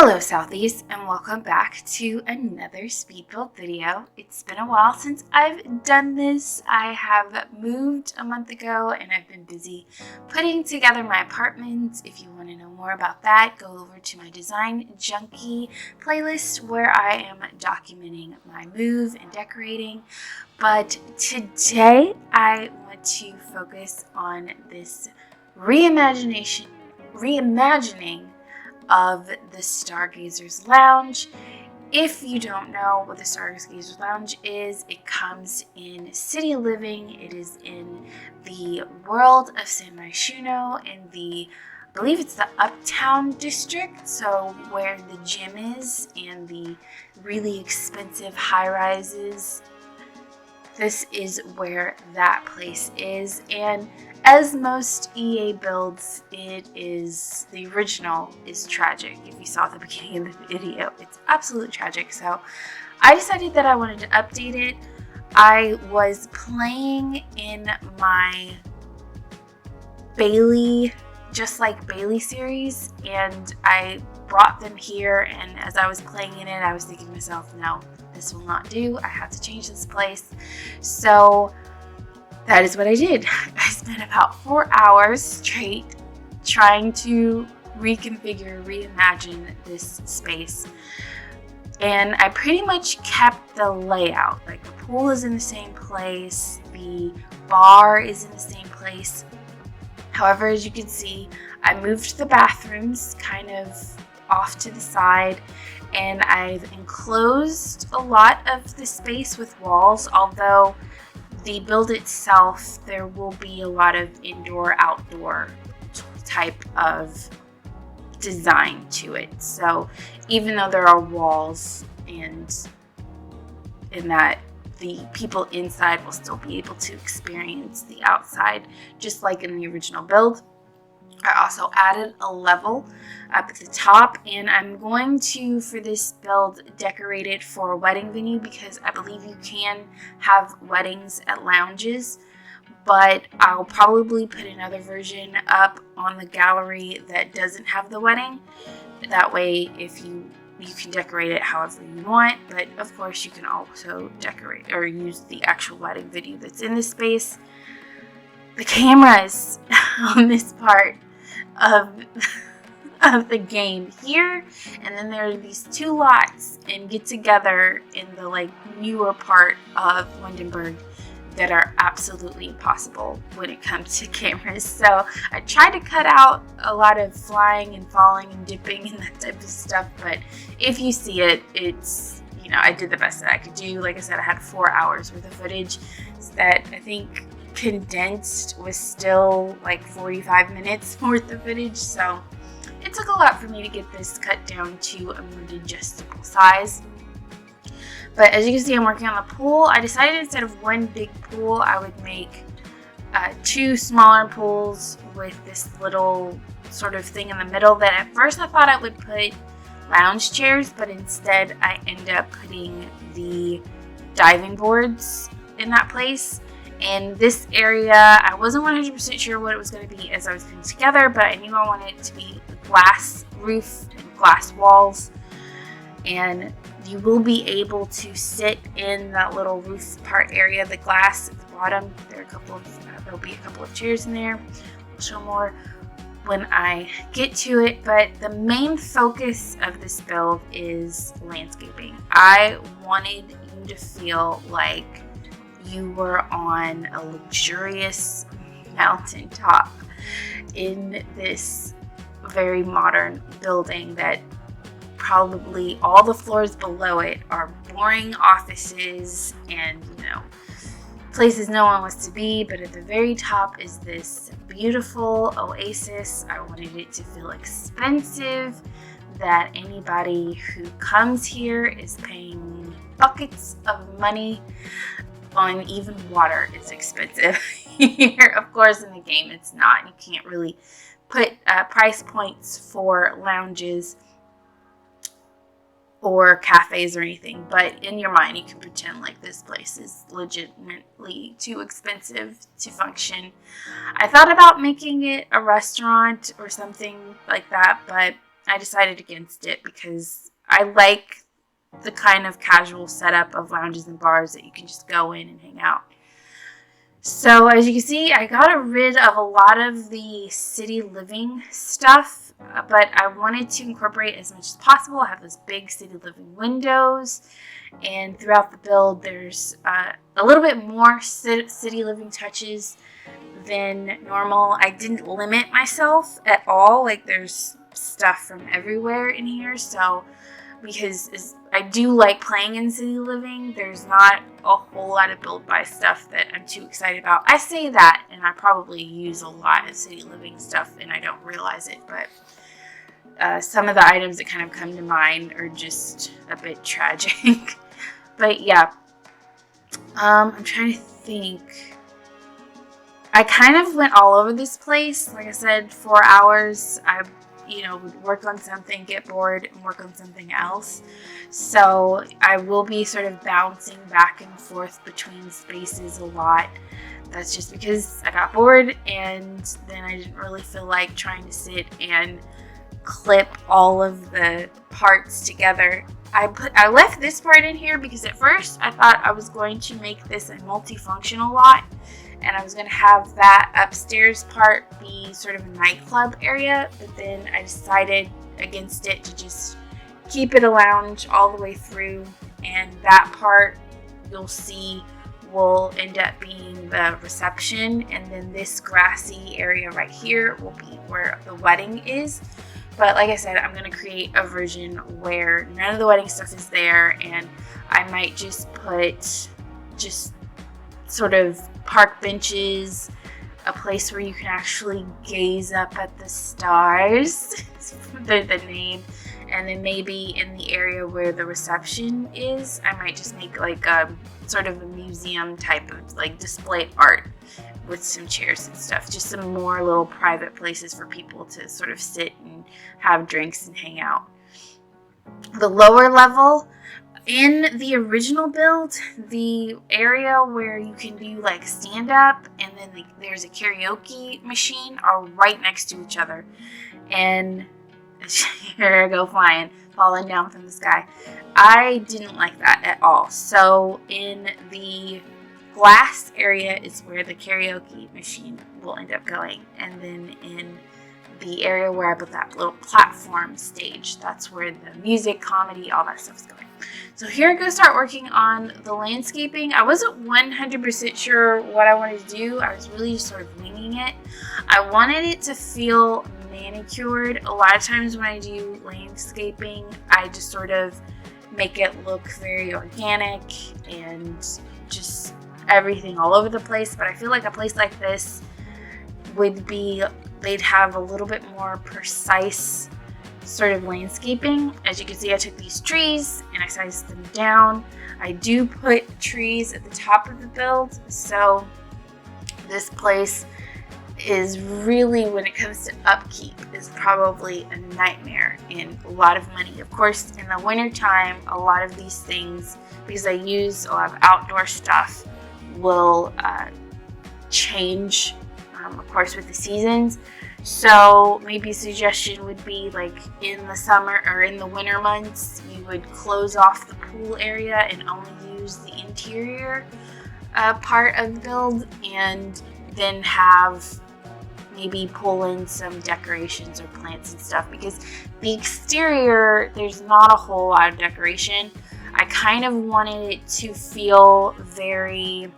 Hello Southies, and welcome back to another speed build video. It's been a while since I've done this. I have moved a month ago and I've been busy putting together my apartment. If you want to know more about that, go over to my Design Junkie playlist where I am documenting my move and decorating. But today I want to focus on this reimagining of the Stargazer's Lounge. If you don't know what the Stargazer's Lounge is, it comes in City Living. It is in the world of San Myshuno in I believe it's the Uptown district, so where the gym is and the really expensive high-rises. This is where that place is, and as most EA builds, the original is tragic. If you saw at the beginning of the video, it's absolutely tragic. So I decided that I wanted to update it. I was playing in my Bailey, Just Like Bailey series, and I brought them here, and as I was playing in it, I was thinking to myself, no, this will not do. I have to change this place. So that is what I did. I spent about 4 hours straight trying to reimagine this space. And I pretty much kept the layout. Like the pool is in the same place, the bar is in the same place. However, as you can see, I moved the bathrooms kind of off to the side, and I've enclosed a lot of the space with walls, although the build itself, there will be a lot of indoor-outdoor type of design to it. So even though there are walls, and in that the people inside will still be able to experience the outside, just like in the original build. I also added a level up at the top, and I'm going to, for this build, decorate it for a wedding venue because I believe you can have weddings at lounges, but I'll probably put another version up on the gallery that doesn't have the wedding. That way, if you can decorate it however you want, but of course you can also decorate or use the actual wedding venue that's in this space. The cameras on this part of the game here, and then there are these two lots and get together in the newer part of Lindenberg that are absolutely impossible when it comes to cameras. So I tried to cut out a lot of flying and falling and dipping and that type of stuff, but if you see it, it's, I did the best that I could do. Like I said, I had 4 hours worth of footage that I think condensed was still like 45 minutes worth of footage, so it took a lot for me to get this cut down to a more digestible size. But as you can see, I'm working on the pool. I decided instead of one big pool, I would make 2 smaller pools with this little sort of thing in the middle that at first I thought I would put lounge chairs, but instead I ended up putting the diving boards in that place. In this area, I wasn't 100% sure what it was going to be as I was putting it together, but I knew I wanted it to be glass roof and glass walls, and you will be able to sit in that little roof part area, the glass at the bottom. There'll be a couple of chairs in there. I'll show more when I get to it, but the main focus of this build is landscaping. I wanted you to feel like you were on a luxurious mountaintop in this very modern building that probably all the floors below it are boring offices and places no one wants to be, but at the very top is this beautiful oasis. I wanted it to feel expensive, that anybody who comes here is paying buckets of money. On even water is expensive here. Of course, in the game it's not. You can't really put price points for lounges or cafes or anything, but in your mind you can pretend like this place is legitimately too expensive to function. I thought about making it a restaurant or something like that, but I decided against it because I like the kind of casual setup of lounges and bars that you can just go in and hang out. So as you can see, I got rid of a lot of the city living stuff, but I wanted to incorporate as much as possible. I have those big city living windows, and throughout the build there's a little bit more city living touches than normal. I didn't limit myself at all. Like, there's stuff from everywhere in here, so because I do like playing in city living, there's not a whole lot of build by stuff that I'm too excited about. I say that, and I probably use a lot of city living stuff and I don't realize it, but some of the items that kind of come to mind are just a bit tragic. But yeah, I'm trying to think. I kind of went all over this place. Like I said, 4 hours. I would work on something, get bored, and work on something else. So I will be sort of bouncing back and forth between spaces a lot. That's just because I got bored, and then I didn't really feel like trying to sit and clip all of the parts together. I left this part in here because at first I thought I was going to make this a multifunctional lot, and I was going to have that upstairs part be sort of a nightclub area, but then I decided against it to just keep it a lounge all the way through, and that part you'll see will end up being the reception, and then this grassy area right here will be where the wedding is. But like I said, I'm going to create a version where none of the wedding stuff is there, and I might just put sort of park benches, a place where you can actually gaze up at the stars, the name, and then maybe in the area where the reception is, I might just make like a sort of a museum type of like display art with some chairs and stuff, just some more little private places for people to sort of sit and have drinks and hang out. The lower level, in the original build, the area where you can do like stand up and then there's a karaoke machine are right next to each other. And here I go falling down from the sky. I didn't like that at all. So in the glass area is where the karaoke machine will end up going. And then in the area where I put that little platform stage, that's where the music, comedy, all that stuff is going. So here I'm going to start working on the landscaping. I wasn't 100% sure what I wanted to do. I was really just sort of winging it. I wanted it to feel manicured. A lot of times when I do landscaping, I just sort of make it look very organic and just everything all over the place. But I feel like a place like this they'd have a little bit more precise sort of landscaping. As you can see, I took these trees and I sized them down. I do put trees at the top of the build, so this place is really, when it comes to upkeep, is probably a nightmare and a lot of money. Of course, in the winter time, a lot of these things, because I use a lot of outdoor stuff, will change, of course, with the seasons. So maybe a suggestion would be, like, in the summer or in the winter months, you would close off the pool area and only use the interior part of the build, and then have maybe pull in some decorations or plants and stuff, because the exterior, there's not a whole lot of decoration. I kind of wanted it to feel very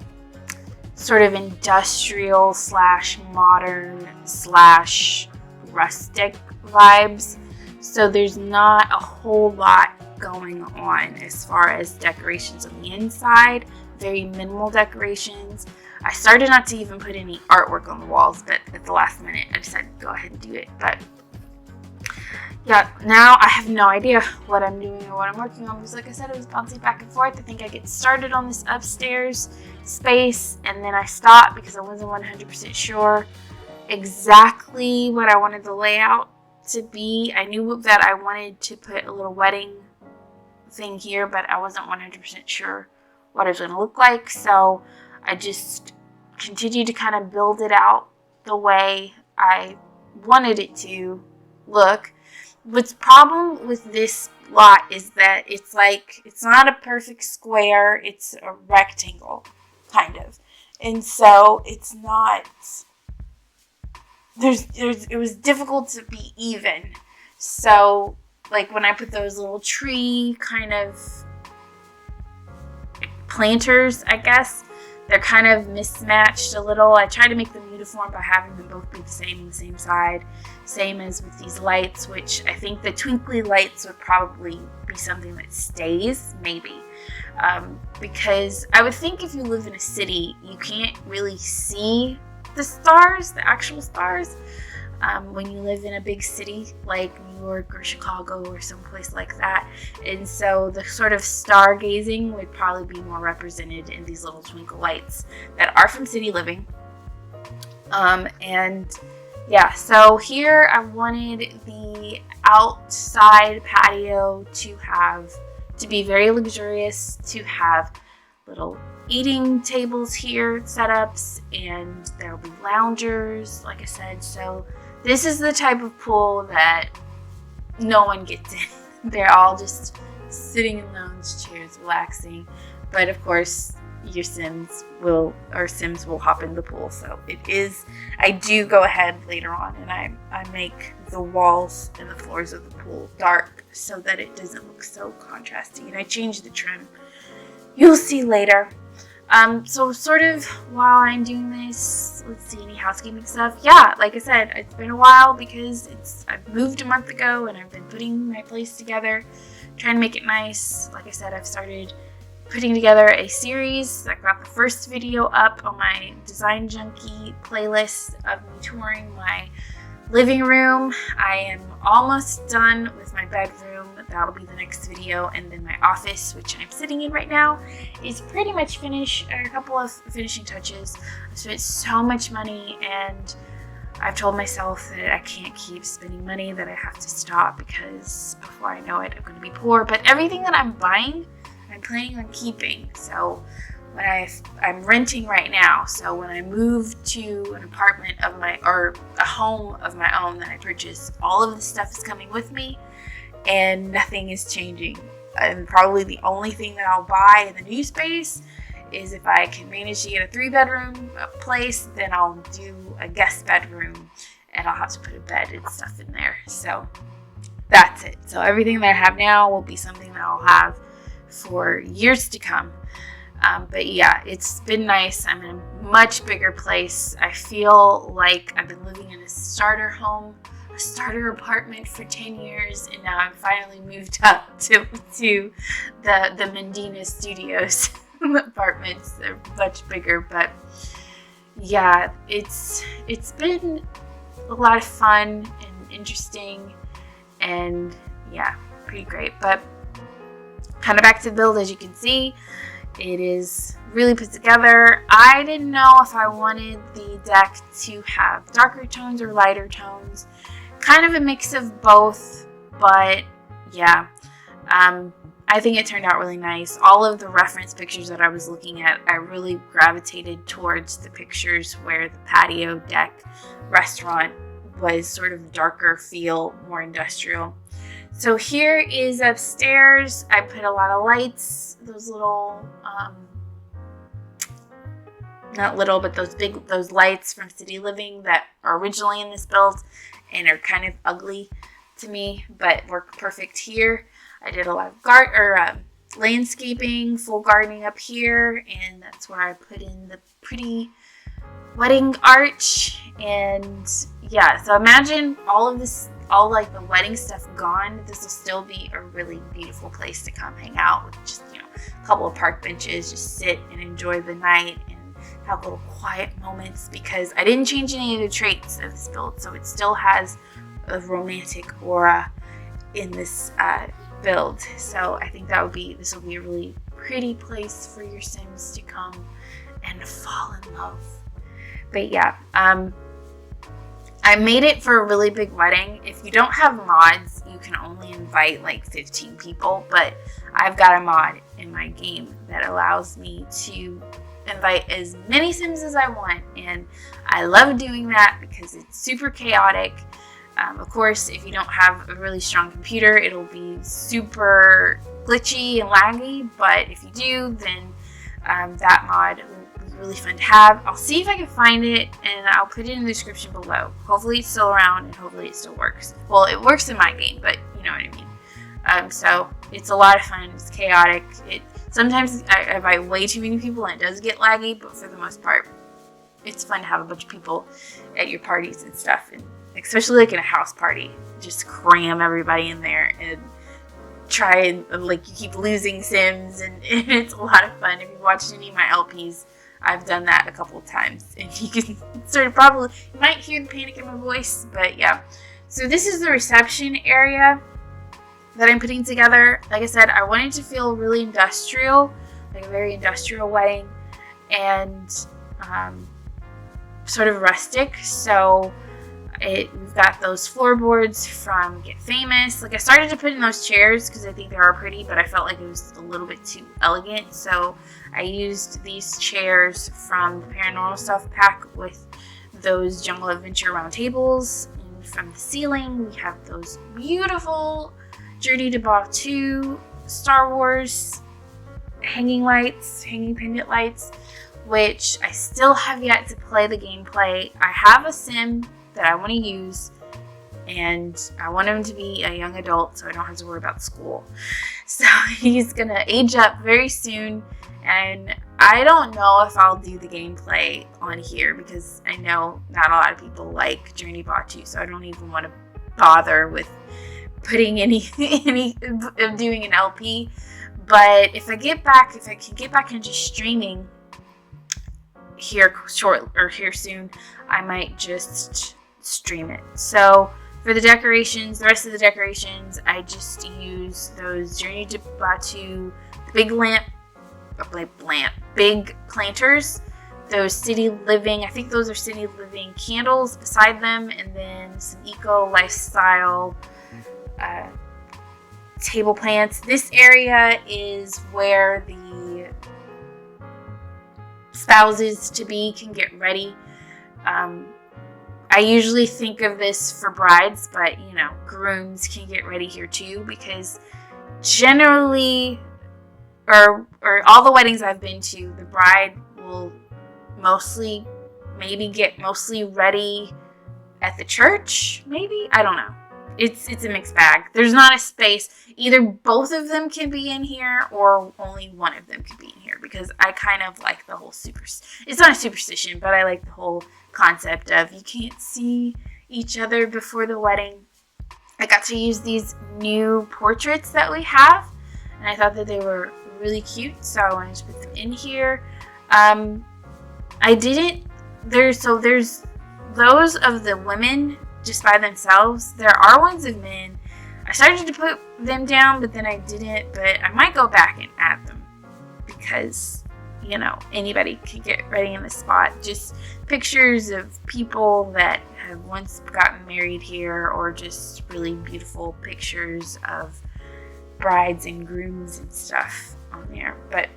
sort of industrial / modern / rustic vibes. So there's not a whole lot going on as far as decorations on the inside. Very minimal decorations. I started not to even put any artwork on the walls, but at the last minute I decided to go ahead and do it. But yeah, now I have no idea what I'm doing or what I'm working on, because like I said, it was bouncing back and forth. I think I get started on this upstairs space and then I stopped because I wasn't 100% sure exactly what I wanted the layout to be. I knew that I wanted to put a little wedding thing here, but I wasn't 100% sure what it was going to look like. So I just continued to kind of build it out the way I wanted it to look. what's problem with this lot is that it's not a perfect square, it's a rectangle, kind of. And so it's not, it was difficult to be even. So, like, when I put those little tree kind of planters, I guess, they're kind of mismatched a little. I tried to make them uniform by having them both be the same side. Same as with these lights, which I think the twinkly lights would probably be something that stays, maybe. Because I would think if you live in a city, you can't really see the stars, the actual stars, when you live in a big city like New York or Chicago or someplace like that. And so the sort of stargazing would probably be more represented in these little twinkle lights that are from city living. And yeah, so here I wanted the outside patio to be very luxurious, to have little eating tables here, setups, and there'll be loungers, like I said. So this is the type of pool that no one gets in. They're all just sitting in lounge chairs, relaxing. But of course, your Sims will hop in the pool. So I do go ahead later on and I make the walls and the floors of the pool dark so that it doesn't look so contrasty. And I change the trim. You'll see later. So sort of while I'm doing this, let's see, any housekeeping stuff. Yeah, like I said, it's been a while because I moved a month ago and I've been putting my place together, trying to make it nice. Like I said, I've started putting together a series. I got the first video up on my Design Junkie playlist of me touring my living room. I am almost done with my bedroom. That'll be the next video. And then my office, which I'm sitting in right now, is pretty much finished. A couple of finishing touches. I spent so much money and I've told myself that I can't keep spending money, that I have to stop because before I know it, I'm going to be poor. But everything that I'm buying, I'm planning on keeping. So when I'm renting right now, so when I move to an apartment or a home of my own that I purchase, all of the stuff is coming with me and nothing is changing. And probably the only thing that I'll buy in the new space is if I can manage to get a 3-bedroom place, then I'll do a guest bedroom and I'll have to put a bed and stuff in there. So that's it. So everything that I have now will be something that I'll have for years to come. But yeah, it's been nice. I'm in a much bigger place. I feel like I've been living in a starter home, a starter apartment for 10 years, and now I'm finally moved up to the Medina Studios apartments. They're much bigger, but yeah, it's been a lot of fun and interesting, and yeah, pretty great. But kind of back to the build, as you can see, it is really put together. I didn't know if I wanted the deck to have darker tones or lighter tones. Kind of a mix of both, but yeah. I think it turned out really nice. All of the reference pictures that I was looking at, I really gravitated towards the pictures where the patio deck restaurant was sort of darker feel, more industrial. So here is upstairs. I put a lot of lights, those little, not little, but those lights from City Living that are originally in this build and are kind of ugly to me, but work perfect here. I did a lot of landscaping, full gardening up here, and that's where I put in the pretty wedding arch. And yeah, so imagine all like the wedding stuff gone. This will still be a really beautiful place to come hang out with just, a couple of park benches, just sit and enjoy the night and have little quiet moments, because I didn't change any of the traits of this build, so it still has a romantic aura in this build. So I think this will be a really pretty place for your Sims to come and fall in love. But yeah, I made it for a really big wedding. If you don't have mods, you can only invite like 15 people, but I've got a mod in my game that allows me to invite as many Sims as I want, and I love doing that because it's super chaotic. Of course, if you don't have a really strong computer, it'll be super glitchy and laggy, but if you do, then that mod will be really fun to have. I'll see if I can find it, and I'll put it in the description below. Hopefully it's still around, and hopefully it still works. Well, it works in my game, but you know what I mean. So it's a lot of fun. It's chaotic. Sometimes I invite way too many people, and it does get laggy, but for the most part, it's fun to have a bunch of people at your parties and stuff, and especially like in a house party, just cram everybody in there and try and like you keep losing Sims, and it's a lot of fun. If you watched any of my LPs, I've done that a couple of times, and you can sort of you might hear the panic in my voice, but yeah. So this is the reception area that I'm putting together. Like I said, I wanted to feel really industrial, like a very industrial wedding, and sort of rustic. So we've got those floorboards from Get Famous. Like I started to put in those chairs because I think they are pretty, but I felt like it was a little bit too elegant. So I used these chairs from the Paranormal Stuff pack with those Jungle Adventure round tables. And from the ceiling, we have those beautiful Journey to Batuu Star Wars hanging pendant lights, which I still have yet to play the gameplay. I have a sim that I want to use, and I want him to be a young adult so I don't have to worry about school. So he's gonna age up very soon, and I don't know if I'll do the gameplay on here because I know not a lot of people like Journey Batuu, so I don't even want to bother with putting any doing an LP. But if I can get back into streaming here soon, I might just stream it. So for the decorations, the rest of the decorations, I just use those Journey to Batuu big planters, those City Living, I think those are City Living candles beside them, and then some eco lifestyle table plants. This area is where the spouses to be can get ready. I usually think of this for brides, but you know, grooms can get ready here too, because generally, or all the weddings I've been to, the bride will maybe get mostly ready at the church, maybe? I don't know. It's a mixed bag. There's not a space. Either both of them can be in here or only one of them can be in here, because I kind of like the whole it's not a superstition, but I like the whole concept of you can't see each other before the wedding. I got to use these new portraits that we have, and I thought that they were really cute, so I wanted to put them in here. There's those of the women just by themselves. There are ones of men. I started to put them down, but then I didn't, but I might go back and add them because, you know, anybody can get ready in the spot. Just pictures of people that have once gotten married here, or just really beautiful pictures of brides and grooms and stuff on there. But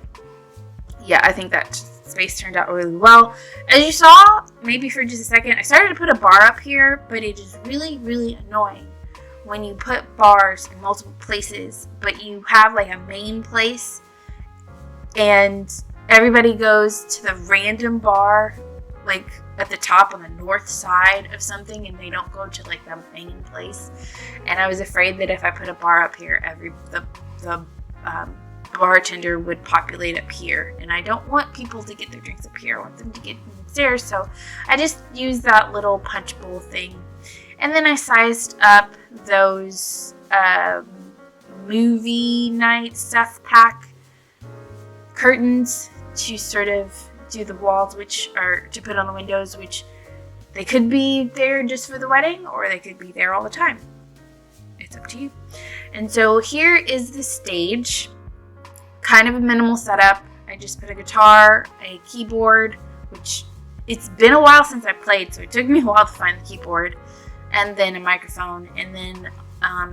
yeah, I think that space turned out really well. As you saw, maybe for just a second, I started to put a bar up here, but it is really, really annoying when you put bars in multiple places, but you have like a main place and everybody goes to the random bar like at the top on the north side of something, and they don't go to like the main place. And I was afraid that if I put a bar up here, the bartender would populate up here, and I don't want people to get their drinks up here. I want them to get upstairs, so I just used that little punch bowl thing. And then I sized up those movie night stuff pack curtains to sort of do the walls, which are to put on the windows, which they could be there just for the wedding, or they could be there all the time. It's up to you. And so here is the stage. Kind of a minimal setup. I just put a guitar, a keyboard, which it's been a while since I played, so it took me a while to find the keyboard, and then a microphone. And then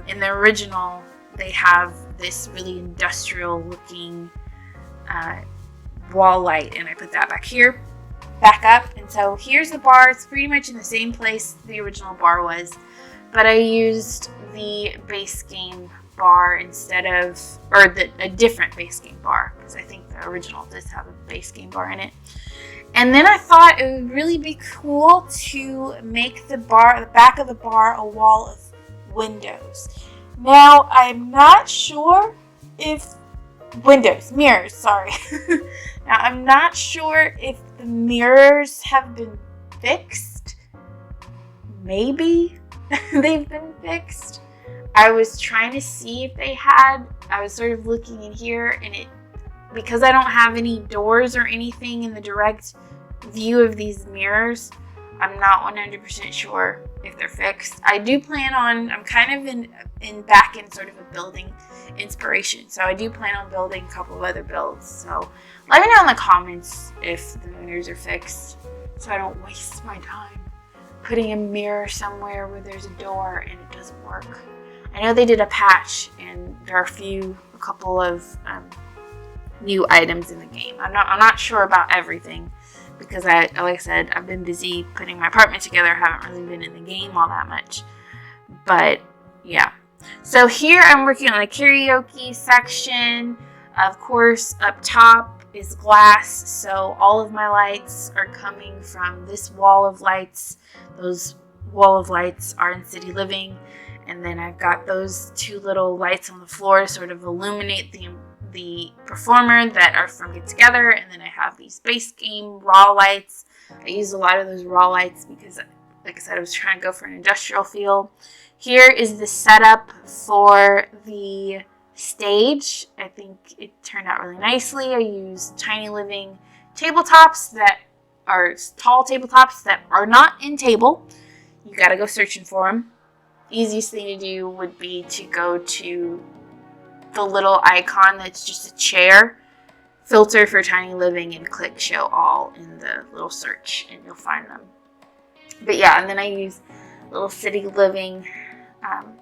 in the original, they have this really industrial looking wall light, and I put that back up. And so here's the bar. It's pretty much in the same place the original bar was, but I used the base game bar instead of, or a different base game bar, because I think the original does have a base game bar in it. And then I thought it would really be cool to make the back of the bar, a wall of windows. Now, I'm not sure if mirrors, sorry. Now, I'm not sure if the mirrors have been fixed. Maybe they've been fixed. I was trying to see if they had. I was sort of looking in here, and because I don't have any doors or anything in the direct view of these mirrors, I'm not 100% sure if they're fixed. I do plan on, I'm kind of back in sort of a building inspiration. So I do plan on building a couple of other builds. So let me know in the comments if the mirrors are fixed, so I don't waste my time putting a mirror somewhere where there's a door and it doesn't work. I know they did a patch, and there are a couple of new items in the game. I'm not sure about everything, because like I said, I've been busy putting my apartment together. I haven't really been in the game all that much. But yeah. So here I'm working on the karaoke section. Of course, up top is glass, so all of my lights are coming from this wall of lights. Those wall of lights are in City Living. And then I've got those two little lights on the floor to sort of illuminate the performer that are from Get Together. And then I have these base game raw lights. I use a lot of those raw lights because, like I said, I was trying to go for an industrial feel. Here is the setup for the stage. I think it turned out really nicely. I used Tiny Living tabletops that are tall tabletops that are not in table. You gotta go searching for them. Easiest thing to do would be to go to the little icon that's just a chair, filter for Tiny Living, and click show all in the little search, and you'll find them. But yeah, and then I use little City Living,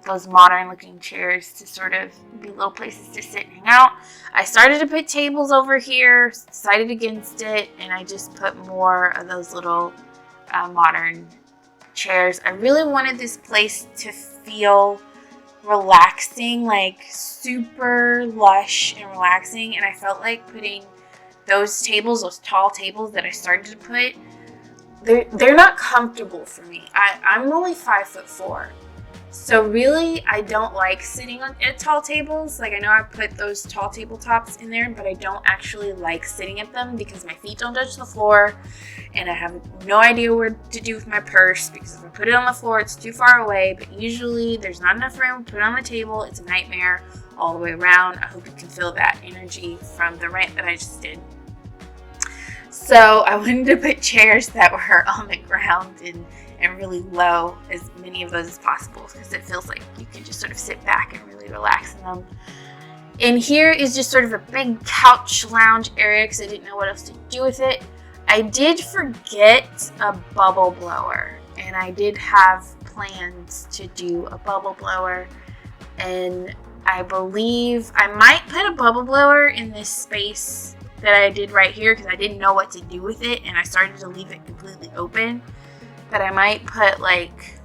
those modern looking chairs to sort of be little places to sit and hang out. I started to put tables over here, decided against it, and I just put more of those little modern chairs. I really wanted this place to feel relaxing, like super lush and relaxing, and I felt like putting those tall tables that I started to put, they're not comfortable for me. I'm only 5'4", so really I don't like sitting at tall tables. Like, I know I put those tall tabletops in there, but I don't actually like sitting at them because my feet don't touch the floor, and I have no idea what to do with my purse, because if I put it on the floor, it's too far away. But usually there's not enough room to put it on the table. It's a nightmare all the way around. I hope you can feel that energy from the rant that I just did. So I wanted to put chairs that were on the ground and really low, as many of those as possible, because it feels like you can just sort of sit back and really relax in them. And here is just sort of a big couch lounge area, because I didn't know what else to do with it. I did forget a bubble blower, and I did have plans to do a bubble blower, and I believe I might put a bubble blower in this space that I did right here, because I didn't know what to do with it, and I started to leave it completely open. But I might put like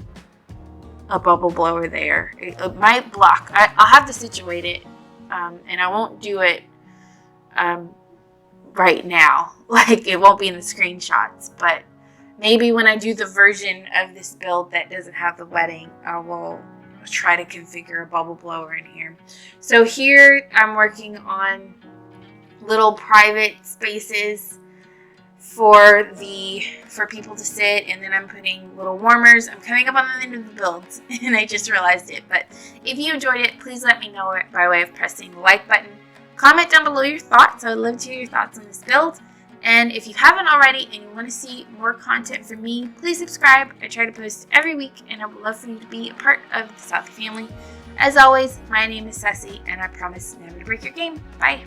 a bubble blower there. It might block. I'll have to situate it, and I won't do it right now. Like, it won't be in the screenshots, but maybe when I do the version of this build that doesn't have the wedding, I will try to configure a bubble blower in here. So here I'm working on little private spaces for people to sit, and then I'm putting little warmers. I'm coming up on the end of the build, and I just realized it. But if you enjoyed it, please let me know by way of pressing the like button. Comment down below your thoughts. I would love to hear your thoughts on this build. And if you haven't already and you want to see more content from me, please subscribe. I try to post every week, and I would love for you to be a part of the Southie family. As always, my name is Ceci, and I promise never to break your game. Bye.